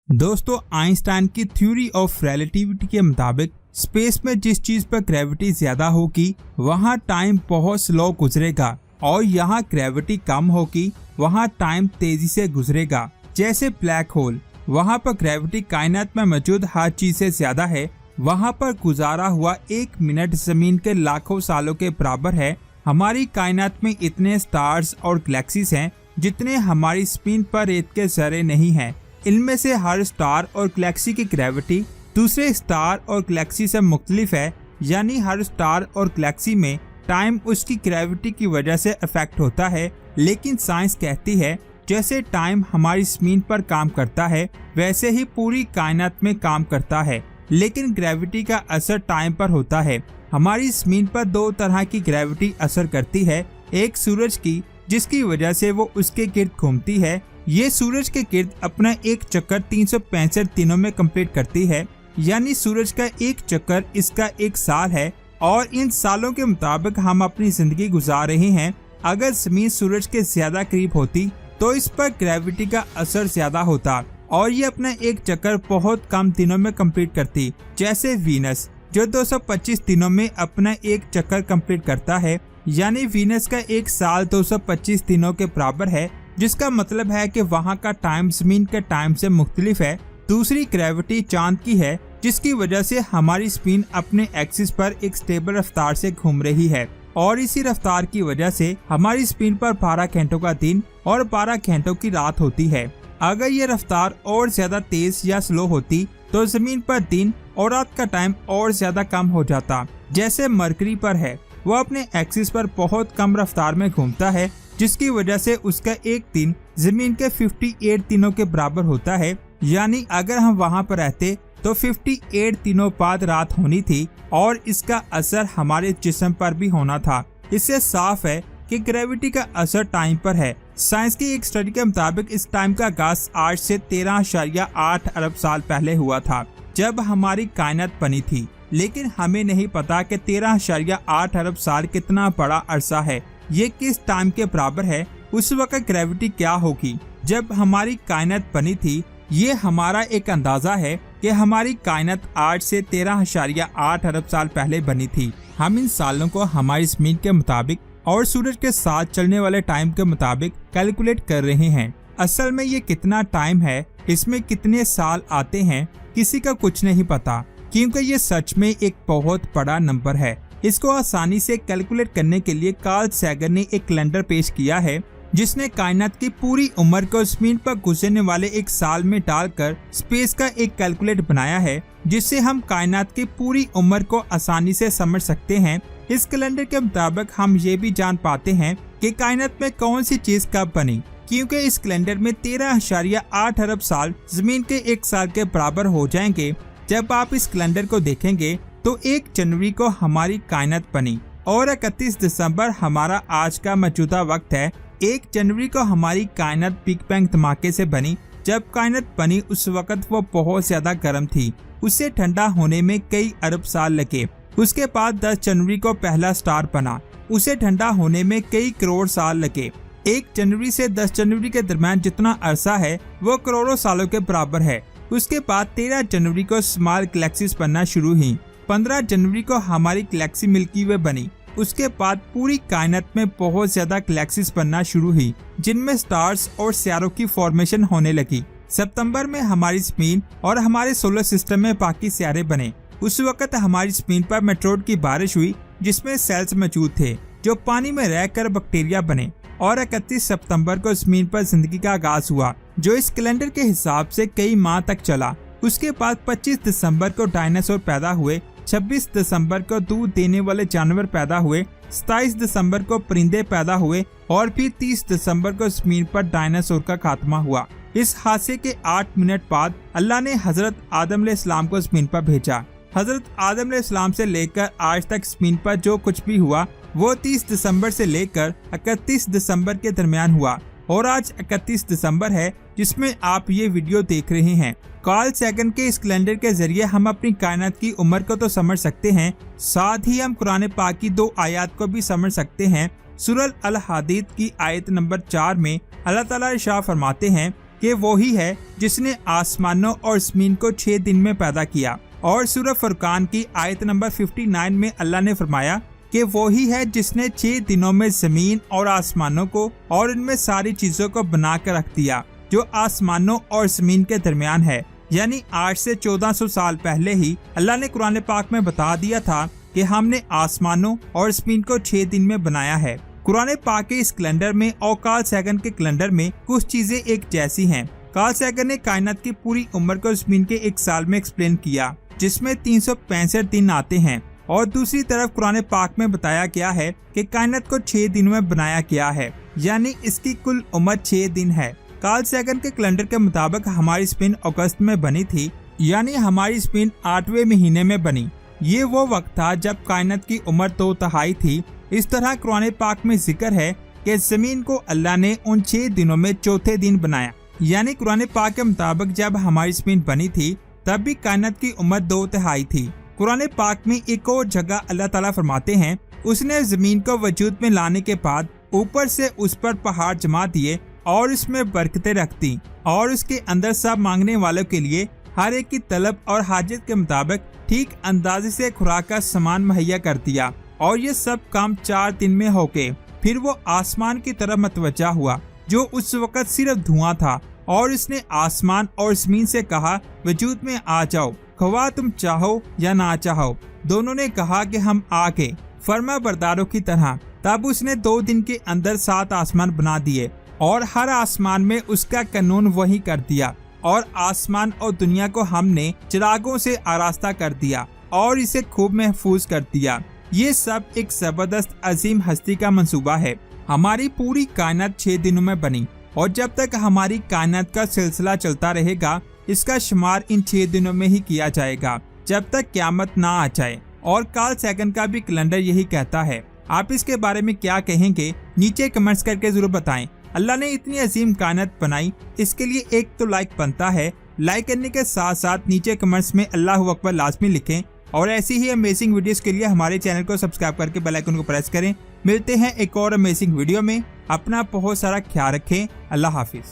दोस्तों, आइंस्टाइन की theory of relativity के मुताबिक स्पेस में जिस चीज पर ग्रेविटी ज्यादा होगी वहाँ टाइम बहुत स्लो गुजरेगा और यहाँ ग्रेविटी कम होगी वहाँ टाइम तेजी से गुजरेगा। जैसे ब्लैक होल, वहाँ पर ग्रेविटी कायनात में मौजूद हर चीज से ज्यादा है। वहाँ पर गुजारा हुआ 1 मिनट जमीन के लाखों सालों के बराबर है। हमारी कायनात में इतने स्टार्स और गैलेक्सीज हैं जितने हमारी स्पिन पर रेत के जर्रे नहीं हैं। इनमें से हर स्टार और गैलेक्सी की ग्रेविटी दूसरे स्टार और गैलेक्सी से मुख्तलिफ है, यानी हर स्टार और गैलेक्सी में टाइम उसकी ग्रेविटी की वजह से अफेक्ट होता है। लेकिन साइंस कहती है जैसे टाइम हमारी जमीन पर काम करता है वैसे ही पूरी कायनात में काम करता है। लेकिन ग्रेविटी का असर टाइम पर होता है। हमारी जमीन पर 2 तरह की ग्रेविटी असर करती है। एक सूरज की, जिसकी वजह से वो उसके गिर्द घूमती है। ये सूरज के गिर्द अपना एक चक्कर 365 दिनों में कंप्लीट करती है, यानी सूरज का एक चक्कर इसका 1 साल है। और इन सालों के मुताबिक हम अपनी जिंदगी गुजार रहे हैं। अगर जमीन सूरज के ज्यादा करीब होती तो इस पर ग्रेविटी का असर ज्यादा होता और ये अपना एक चक्कर बहुत कम दिनों में कंप्लीट करती। जैसे वीनस, जो 225 दिनों में अपना एक चक्कर कंप्लीट करता है, यानी वीनस का 1 साल 225 दिनों के बराबर है, जिसका मतलब है कि वहाँ का टाइम जमीन के टाइम से मुख्तलिफ है। दूसरी ग्रेविटी चांद की है, जिसकी वजह से हमारी स्पिन अपने एक्सिस पर एक स्टेबल रफ्तार से घूम रही है और इसी रफ्तार की वजह से हमारी स्पिन पर 12 घंटों का दिन और 12 घंटों की रात होती है। अगर ये रफ्तार और ज्यादा तेज या स्लो होती तो जमीन पर दिन और रात का टाइम और ज्यादा कम हो जाता। जैसे मरकरी पर है, वो अपने एक्सिस पर बहुत कम रफ्तार में घूमता है, जिसकी वजह से उसका एक दिन जमीन के 58 दिनों के बराबर होता है। यानी अगर हम वहाँ पर रहते तो 58 दिनों बाद रात होनी थी और इसका असर हमारे जिस्म पर भी होना था। इससे साफ है कि ग्रेविटी का असर टाइम पर है। साइंस की एक स्टडी के मुताबिक इस टाइम का आगाज आज से 13.8 अरब साल पहले हुआ था, जब हमारी कायनात बनी थी। लेकिन हमें नहीं पता कि 13.8 अरब साल कितना बड़ा अरसा है, ये किस टाइम के बराबर है। उस वक्त ग्रेविटी क्या होगी जब हमारी कायनात बनी थी। ये हमारा एक अंदाजा है कि हमारी कायनात आज से 13.8 अरब साल पहले बनी थी। हम इन सालों को हमारी जमीन के मुताबिक और सूरज के साथ चलने वाले टाइम के मुताबिक कैलकुलेट कर रहे हैं। असल में ये कितना टाइम है, इसमें कितने साल आते हैं, किसी का कुछ नहीं पता, क्योंकि ये सच में एक बहुत बड़ा नंबर है। इसको आसानी से कैलकुलेट करने के लिए कार्ल सैगन ने एक कैलेंडर पेश किया है, जिसने कायनात की पूरी उम्र को जमीन पर गुजरने वाले 1 साल में डालकर स्पेस का एक कैलकुलेट बनाया है, जिससे हम कायनात की पूरी उम्र को आसानी से समझ सकते हैं। इस कैलेंडर के मुताबिक हम ये भी जान पाते हैं कि कायनात में कौन सी चीज कब बनी, क्योंकि इस कैलेंडर में 13.8 अरब साल जमीन के 1 साल के बराबर हो जाएंगे। जब आप इस कैलेंडर को देखेंगे तो 1 जनवरी को हमारी कायनात बनी और 31 दिसंबर हमारा आज का मौजूदा वक्त है। 1 जनवरी को हमारी कायनात बिग बैंग धमाके से बनी। जब कायनात बनी उस वक्त वो बहुत ज्यादा गर्म थी, उसे ठंडा होने में कई अरब साल लगे। उसके बाद 10 जनवरी को पहला स्टार बना, उसे ठंडा होने में कई करोड़ साल लगे। 1 जनवरी से 10 जनवरी के दरमियान जितना अरसा है वो करोड़ों सालों के बराबर है। उसके बाद 13 जनवरी को स्मॉल गैलेक्सीज बनना शुरू हुई। 15 जनवरी को हमारी गैलेक्सी मिल्की वे बनी। उसके बाद पूरी कायनात में बहुत ज्यादा गैलेक्सीज बनना शुरू हुई, जिनमें स्टार्स और सितारों की फॉर्मेशन होने लगी। सितंबर में हमारी जमीन और हमारे सोलर सिस्टम में बाकी सितारे बने। उस वक्त हमारी जमीन पर मेटेओर की बारिश हुई, जिसमें सेल्स मौजूद थे जो पानी में रहकर बैक्टीरिया बने। और 31 सितंबर को जमीन पर जिंदगी का आगाज हुआ, जो इस कैलेंडर के हिसाब से कई माह तक चला। उसके बाद 25 दिसंबर को डायनासोर पैदा हुए, 26 दिसंबर को दूध देने वाले जानवर पैदा हुए, 27 दिसंबर को परिंदे पैदा हुए और फिर 30 दिसंबर को जमीन पर डायनासोर का खात्मा हुआ। इस हादसे के 8 मिनट बाद अल्लाह ने हजरत आदम अलैहिस्सलाम को जमीन पर भेजा। हजरत आदम अलैहिस्सलाम से लेकर आज तक जमीन पर जो कुछ भी हुआ वो 30 दिसंबर से लेकर 31 दिसंबर के दरमियान हुआ और आज 31 दिसंबर है, जिसमें आप ये वीडियो देख रहे हैं। कार्ल सैगन के इस कैलेंडर के जरिए हम अपनी कायनात की उम्र को तो समझ सकते हैं, साथ ही हम कुरान पाक की 2 आयत को भी समझ सकते हैं। सूरह अल हदीद की आयत नंबर 4 में अल्लाह ताला इरशाद फरमाते हैं कि वो ही है जिसने आसमानों और जमीन को 6 दिन में पैदा किया। और सूरह फुरकान की आयत नंबर 59 में अल्लाह ने फरमाया कि वो ही है जिसने 6 दिनों में जमीन और आसमानों को और इनमें सारी चीजों को बना कर रख दिया जो आसमानों और जमीन के दरमियान है। यानी आज से 1400 साल पहले ही अल्लाह ने कुरान पाक में बता दिया था कि हमने आसमानों और जमीन को 6 दिन में बनाया है। कुरान पाक के इस कैलेंडर में और कार्ल सैगन के कैलेंडर में कुछ चीजें एक जैसी हैं। कार्ल सैगन ने कायनात की पूरी उम्र को जमीन के 1 साल में एक्सप्लेन किया, जिसमें 365 दिन आते हैं। और दूसरी तरफ कुरान पाक में बताया गया है कि कायनात को 6 दिनों में बनाया गया है, यानी इसकी कुल उम्र 6 दिन है। कार्ल सैगन के कैलेंडर के मुताबिक हमारी स्पिन अगस्त में बनी थी, यानी हमारी स्पिन 8वें महीने में बनी। ये वो वक्त था जब कायनात की उम्र 2/3 थी। इस तरह कुरान पाक में जिक्र है कि जमीन को अल्लाह ने उन 6 दिनों में चौथे दिन बनाया। यानी कुरान पाक के मुताबिक जब हमारी स्पिन बनी थी तब भी कायनात की उम्र 2/3 थी। कुरान पाक में एक और जगह अल्लाह ताला फरमाते हैं, उसने जमीन को वजूद में लाने के बाद ऊपर से उस पर पहाड़ जमा दिए और उसमें बरकतें रख दी और उसके अंदर सब मांगने वालों के लिए हर एक की तलब और हाजत के मुताबिक ठीक अंदाजे से खुराक का सामान मुहैया कर दिया। और ये सब काम 4 दिन में हो गए। फिर वो आसमान की तरफ मतवज्जा हुआ जो उस वक्त सिर्फ धुआं था और इसने आसमान और जमीन से कहा, वजूद में आ जाओ, खवा तुम चाहो या ना चाहो। दोनों ने कहा कि हम आ गए, फर्मा बरदारों की तरह। तब उसने 2 दिन के अंदर 7 आसमान बना दिए और हर आसमान में उसका कानून वही कर दिया। और आसमान और दुनिया को हमने चिरागों से आरास्ता कर दिया और इसे खूब महफूज कर दिया। ये सब एक जबरदस्त अजीम हस्ती का मंसूबा है। हमारी पूरी कायनात 6 दिनों में बनी और जब तक हमारी कायनात का सिलसिला चलता रहेगा इसका शुमार इन 6 दिनों में ही किया जाएगा जब तक क़यामत ना आ जाए। और कार्ल सैगन का भी कैलेंडर यही कहता है। आप इसके बारे में क्या कहेंगे नीचे कमेंट्स करके जरूर बताएं। अल्लाह ने इतनी अजीम कायनात बनाई, इसके लिए एक तो लाइक बनता है। लाइक करने के साथ साथ नीचे कमेंट्स में अल्लाहु अकबर लाजमी लिखें और ऐसी ही अमेजिंग वीडियोस के लिए हमारे चैनल को सब्सक्राइब करके बेल आइकन को प्रेस करें। मिलते हैं एक और अमेजिंग वीडियो में। अपना बहुत सारा ख्याल रखें। अल्लाह हाफिज।